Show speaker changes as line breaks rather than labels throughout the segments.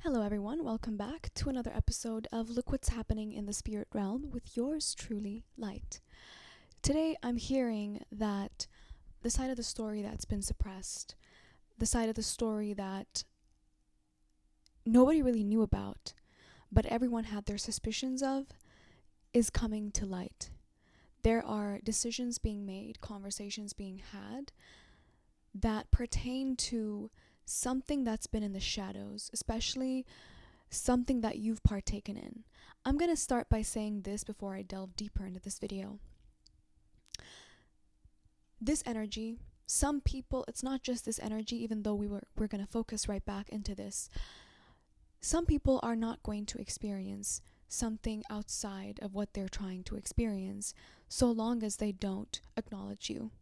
Hello, everyone. Welcome back to another episode of Look What's Happening in the Spirit Realm with yours truly, Light. Today, I'm hearing that the side of the story that's been suppressed, the side of the story that nobody really knew about, but everyone had their suspicions of, is coming to light. There are decisions being made, conversations being had that pertain to something that's been in the shadows, especially something that you've partaken in. I'm going to start by saying this before I delve deeper into this video. This energy, some people, it's not just this energy, even though we're going to focus right back into this. Some people are not going to experience something outside of what they're trying to experience so long as they don't acknowledge you.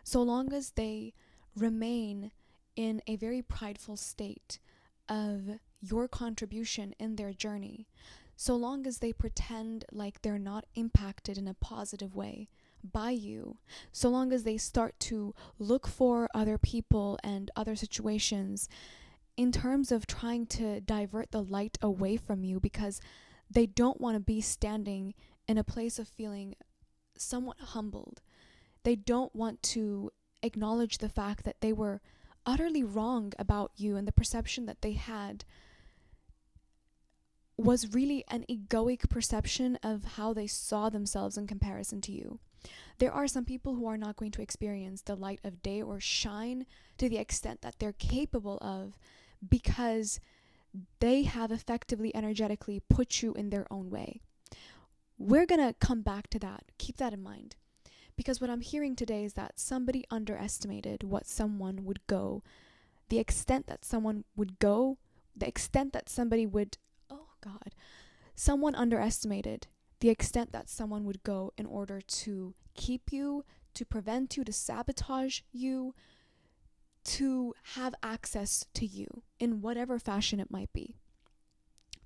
So long as they remain in a very prideful state of your contribution in their journey, so long as they pretend like they're not impacted in a positive way by you, so long as they start to look for other people and other situations in terms of trying to divert the light away from you because they don't want to be standing in a place of feeling somewhat humbled. They don't want to acknowledge the fact that they were utterly wrong about you, and the perception that they had was really an egoic perception of how they saw themselves in comparison to you. There are some people who are not going to experience the light of day or shine to the extent that they're capable of because they have effectively energetically put you in their own way. We're going to come back to that. Keep that in mind. Because what I'm hearing today is that somebody underestimated what someone would go, the extent that someone would go, the extent that somebody would, someone underestimated the extent that someone would go in order to keep you, to prevent you, to sabotage you, to have access to you in whatever fashion it might be.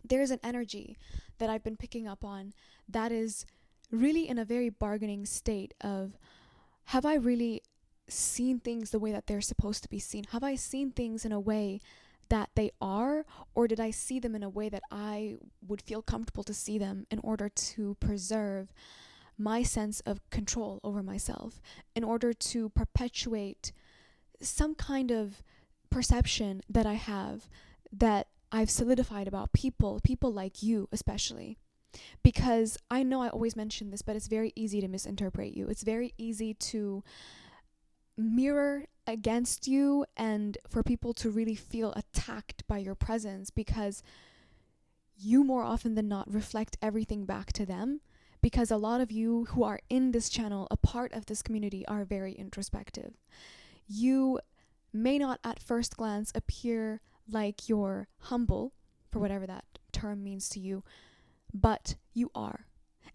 There's an energy that I've been picking up on that is really in a very bargaining state of, have I really seen things the way that they're supposed to be seen? Have I seen things in a way that they are, or did I see them in a way that I would feel comfortable to see them in order to preserve my sense of control over myself, in order to perpetuate some kind of perception that I have, that I've solidified about people like you especially? Because I know I always mention this, but it's very easy to misinterpret you. It's very easy to mirror against you and for people to really feel attacked by your presence because you more often than not reflect everything back to them. Because a lot of you who are in this channel, a part of this community, are very introspective. You may not at first glance appear like you're humble, for whatever that term means to you, but you are.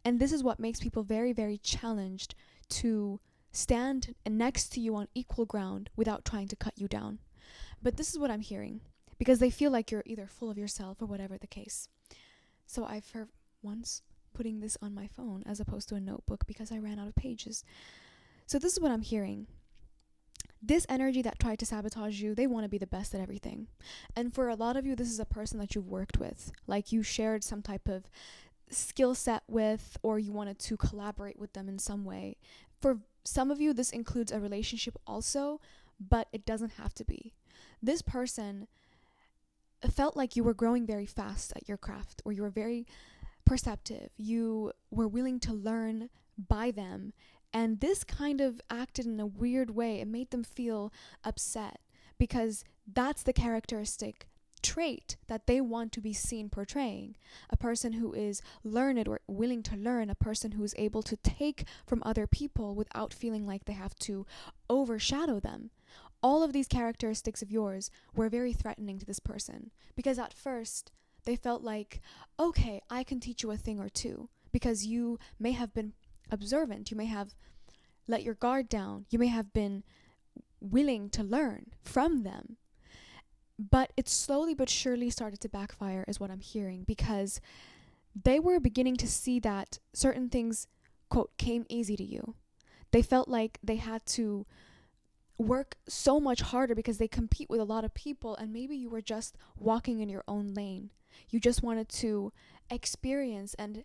And this is what makes people very, very challenged to stand next to you on equal ground without trying to cut you down. But this is what I'm hearing, because they feel like you're either full of yourself or whatever the case. So I've heard once putting this on my phone as opposed to a notebook because I ran out of pages. So this is what I'm hearing. This energy that tried to sabotage you, they want to be the best at everything. And for a lot of you, this is a person that you've worked with, like you shared some type of skill set with, or you wanted to collaborate with them in some way. For some of you, this includes a relationship also, but it doesn't have to be. This person felt like you were growing very fast at your craft, or you were very perceptive. You were willing to learn by them. And this kind of acted in a weird way. It made them feel upset because that's the characteristic trait that they want to be seen portraying. A person who is learned or willing to learn, a person who is able to take from other people without feeling like they have to overshadow them. All of these characteristics of yours were very threatening to this person because at first they felt like, okay, I can teach you a thing or two because you may have been observant, you may have let your guard down, you may have been willing to learn from them. But it slowly but surely started to backfire is what I'm hearing, because they were beginning to see that certain things, quote, came easy to you. They felt like they had to work so much harder because they compete with a lot of people, and maybe you were just walking in your own lane. You just wanted to experience and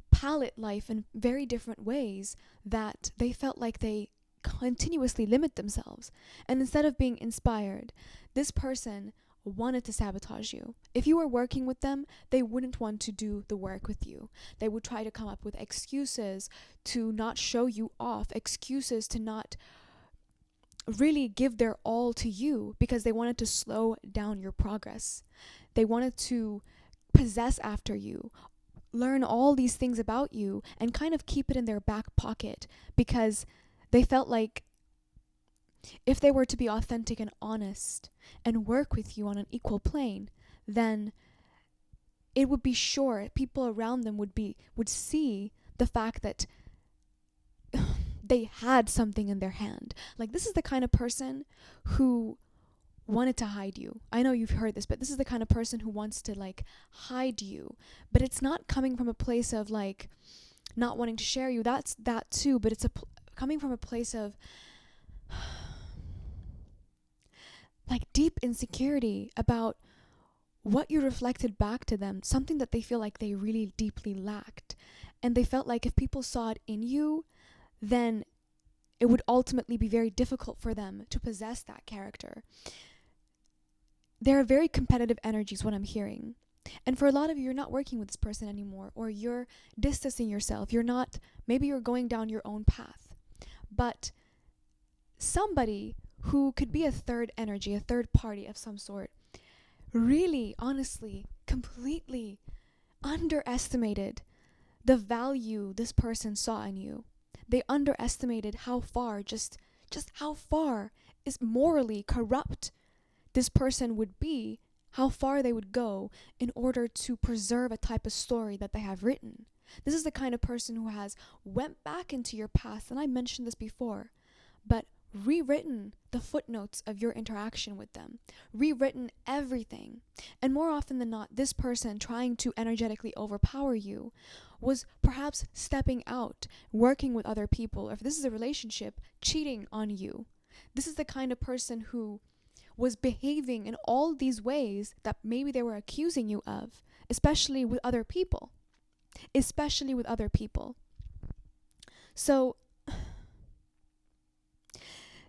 palette life in very different ways that they felt like they continuously limit themselves. And instead of being inspired, this person wanted to sabotage you. If you were working with them, they wouldn't want to do the work with you. They would try to come up with excuses to not show you off, excuses to not really give their all to you, because they wanted to slow down your progress. They wanted to possess after you, learn all these things about you, and kind of keep it in their back pocket, because they felt like if they were to be authentic and honest and work with you on an equal plane, then it would be sure people around them would see the fact that they had something in their hand. Like, this is the kind of person who wanted to hide you. I know you've heard this, but this is the kind of person who wants to like hide you. But it's not coming from a place of like not wanting to share you. That's that too, but it's coming from a place of like deep insecurity about what you reflected back to them, something that they feel like they really deeply lacked. And they felt like if people saw it in you, then it would ultimately be very difficult for them to possess that character. There are very competitive energies, what I'm hearing. And for a lot of you, you're not working with this person anymore, or you're distancing yourself. Maybe you're going down your own path. But somebody who could be a third energy, a third party of some sort, really, honestly, completely underestimated the value this person saw in you. They underestimated how far, just how far is morally corrupt this person would be, how far they would go in order to preserve a type of story that they have written. This is the kind of person who has went back into your past, and I mentioned this before, but rewritten the footnotes of your interaction with them, rewritten everything. And more often than not, this person trying to energetically overpower you was perhaps stepping out, working with other people, or if this is a relationship, cheating on you. This is the kind of person who was behaving in all these ways that maybe they were accusing you of, especially with other people. So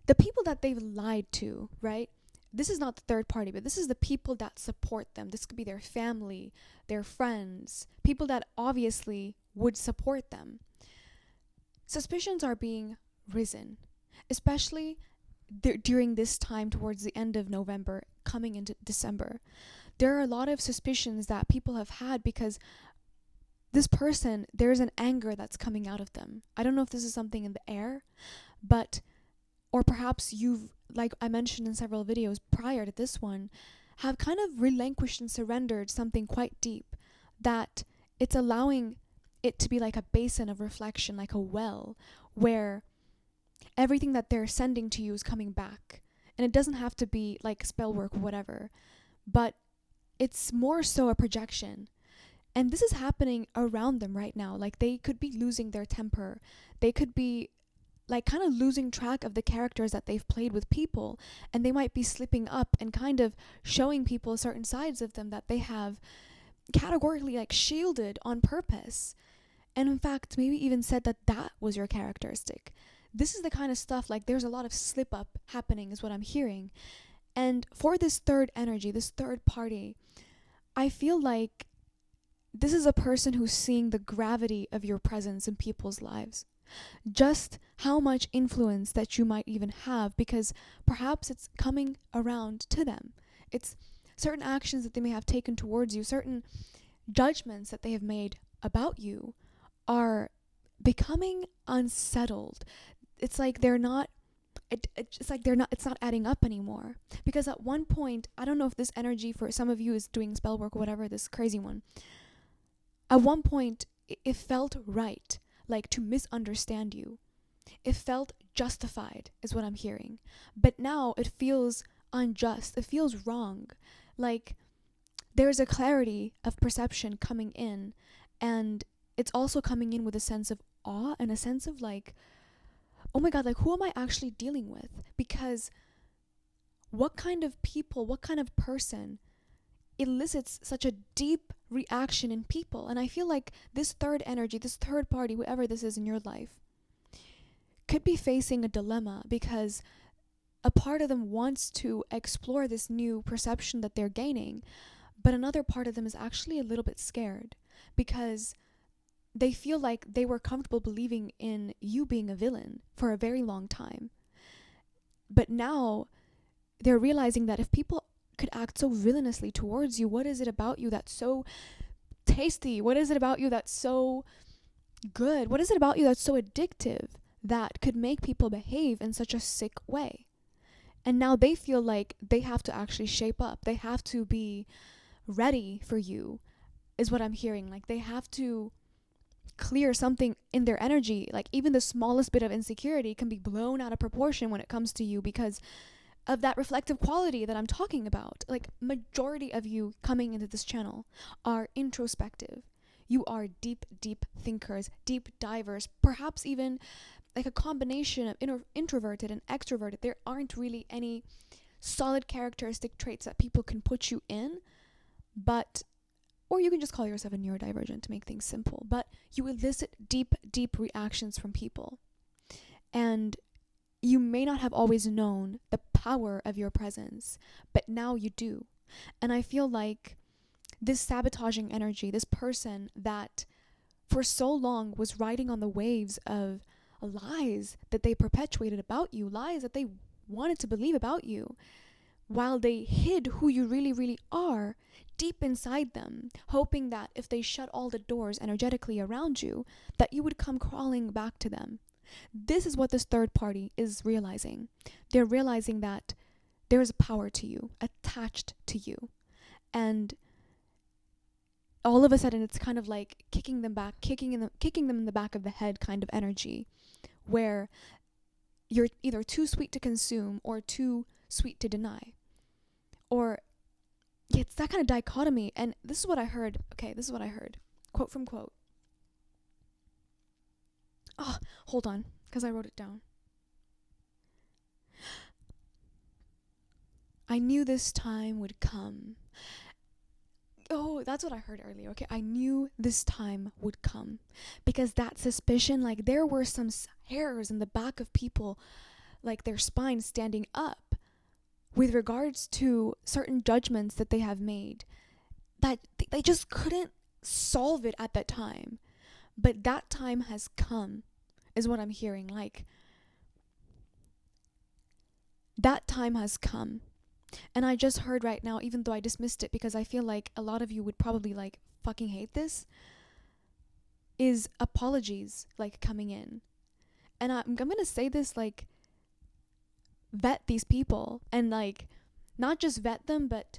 the people that they've lied to, right? This is not the third party, but this is the people that support them. This could be their family, their friends, people that obviously would support them. Suspicions are being risen, especially during this time towards the end of November, coming into December. There are a lot of suspicions that people have had because this person, there's an anger that's coming out of them. I don't know if this is something in the air, or perhaps you've, like I mentioned in several videos prior to this one, have kind of relinquished and surrendered something quite deep, that it's allowing it to be like a basin of reflection, like a well, where everything that they're sending to you is coming back. And it doesn't have to be like spell work or whatever, but it's more so a projection. And this is happening around them right now. Like, they could be losing their temper. They could be like kind of losing track of the characters that they've played with people, and they might be slipping up and kind of showing people certain sides of them that they have categorically like shielded on purpose, and in fact maybe even said that was your characteristic. This is the kind of stuff, like there's a lot of slip up happening is what I'm hearing. And for this third energy, this third party, I feel like this is a person who's seeing the gravity of your presence in people's lives. Just how much influence that you might even have, because perhaps it's coming around to them. It's certain actions that they may have taken towards you, certain judgments that they have made about you are becoming unsettled. It's like they're not it's not adding up anymore. Because at one point, I don't know if this energy for some of you is doing spell work or whatever, this crazy one. At one point, it felt right, like to misunderstand you. It felt justified, is what I'm hearing. But now it feels unjust. It feels wrong. Like there's a clarity of perception coming in, and it's also coming in with a sense of awe and a sense of like, oh my God, like who am I actually dealing with? Because what kind of people, what kind of person elicits such a deep reaction in people? And I feel like this third energy, this third party, whoever this is in your life, could be facing a dilemma because a part of them wants to explore this new perception that they're gaining, but another part of them is actually a little bit scared because they feel like they were comfortable believing in you being a villain for a very long time. But now they're realizing that if people could act so villainously towards you, what is it about you that's so tasty? What is it about you that's so good? What is it about you that's so addictive that could make people behave in such a sick way? And now they feel like they have to actually shape up. They have to be ready for you, is what I'm hearing. Like they have to clear something in their energy. Like even the smallest bit of insecurity can be blown out of proportion when it comes to you because of that reflective quality that I'm talking about. Like majority of you coming into this channel are introspective. You are deep thinkers, deep divers, perhaps even like a combination of introverted and extroverted. There aren't really any solid characteristic traits that people can put you in, but, or you can just call yourself a neurodivergent to make things simple, but you elicit deep reactions from people. And you may not have always known the power of your presence, but now you do. And I feel like this sabotaging energy, this person that for so long was riding on the waves of lies that they perpetuated about you, lies that they wanted to believe about you, while they hid who you really are deep inside them, hoping that if they shut all the doors energetically around you, that you would come crawling back to them. This is what this third party is realizing. They're realizing that there is a power to you, attached to you. And all of a sudden it's kind of like kicking them in the back of the head kind of energy, where you're either too sweet to consume or too sweet to deny. Or it's that kind of dichotomy. And this is what I heard. Okay, this is what I heard. Quote from quote. Oh, hold on, because I wrote it down. I knew this time would come. Oh, that's what I heard earlier. Okay, I knew this time would come. Because that suspicion, like there were some hairs in the back of people, like their spine standing up with regards to certain judgments that they have made, that they just couldn't solve it at that time. But that time has come, is what I'm hearing. Like, that time has come. And I just heard right now, even though I dismissed it because I feel like a lot of you would probably like fucking hate this, is apologies like coming in. And I'm gonna say this, like, vet these people, and like not just vet them, but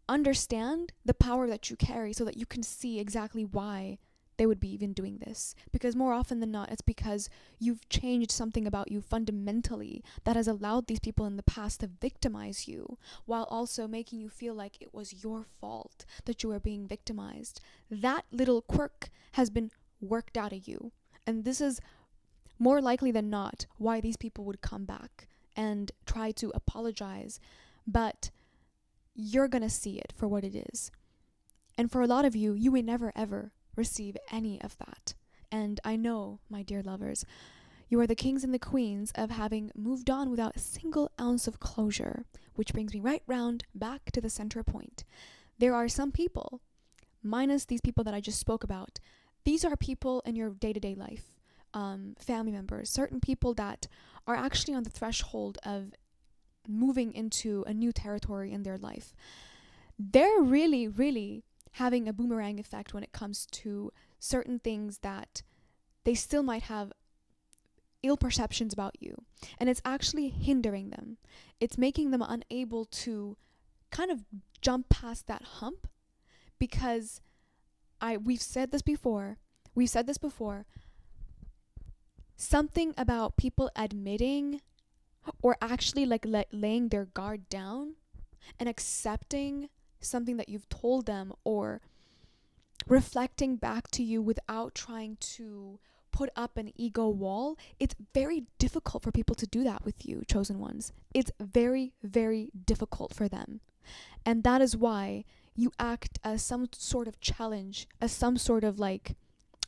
understand the power that you carry so that you can see exactly why they would be even doing this. Because more often than not, it's because you've changed something about you fundamentally that has allowed these people in the past to victimize you, while also making you feel like it was your fault that you were being victimized. That little quirk has been worked out of you. And this is more likely than not why these people would come back and try to apologize. But you're gonna see it for what it is. And for a lot of you, you may never ever receive any of that. And I know, my dear lovers, you are the kings and the queens of having moved on without a single ounce of closure, which brings me right round back to the center point. There are some people, minus these people that I just spoke about, these are people in your day-to-day life, family members, certain people that are actually on the threshold of moving into a new territory in their life. They're really having a boomerang effect when it comes to certain things that they still might have ill perceptions about you. And it's actually hindering them. It's making them unable to kind of jump past that hump, because we've said this before. Something about people admitting or actually like laying their guard down and accepting something that you've told them, or reflecting back to you without trying to put up an ego wall. It's very difficult for people to do that with you, chosen ones. It's very, very difficult for them. And that is why you act as some sort of challenge, as some sort of like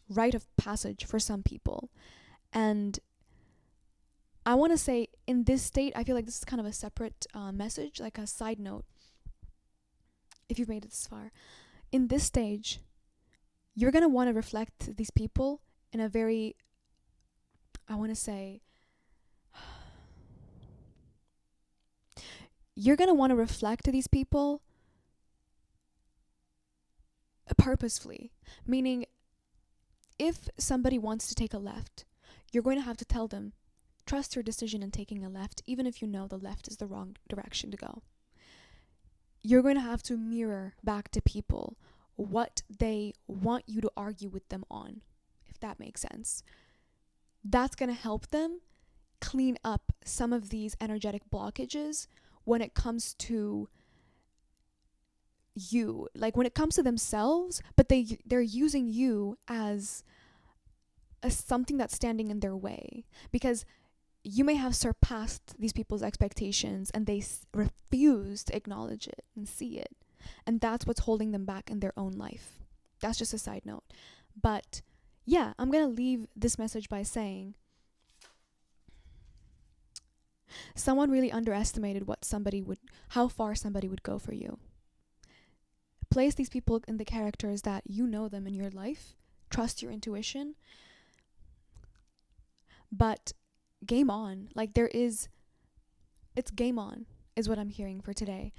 rite of passage for some people. And I want to say, in this state, I feel like this is kind of a separate message, like a side note, if you've made it this far. In this stage, you're going to want to reflect these people in a very, I want to say, you're going to want to reflect these people purposefully. Meaning, if somebody wants to take a left, you're going to have to tell them, trust your decision in taking a left, even if you know the left is the wrong direction to go. You're going to have to mirror back to people what they want you to argue with them on, if that makes sense. That's going to help them clean up some of these energetic blockages when it comes to you, like when it comes to themselves, but they're using you as something that's standing in their way, because you may have surpassed these people's expectations and they refuse to acknowledge it and see it. And that's what's holding them back in their own life. That's just a side note. But yeah, I'm going to leave this message by saying someone really underestimated how far somebody would go for you. Place these people in the characters that you know them in your life. Trust your intuition. But game on. It's game on is what I'm hearing for today.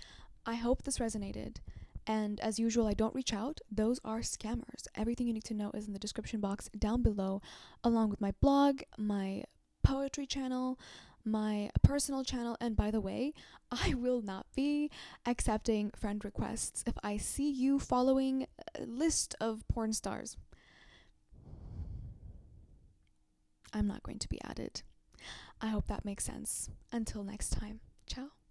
I hope this resonated. And as usual, I don't reach out. Those are scammers. Everything you need to know is in the description box down below, along with my blog, my poetry channel, my personal channel. And by the way, I will not be accepting friend requests if I see you following a list of porn stars. I'm not going to be added. I hope that makes sense. Until next time. Ciao.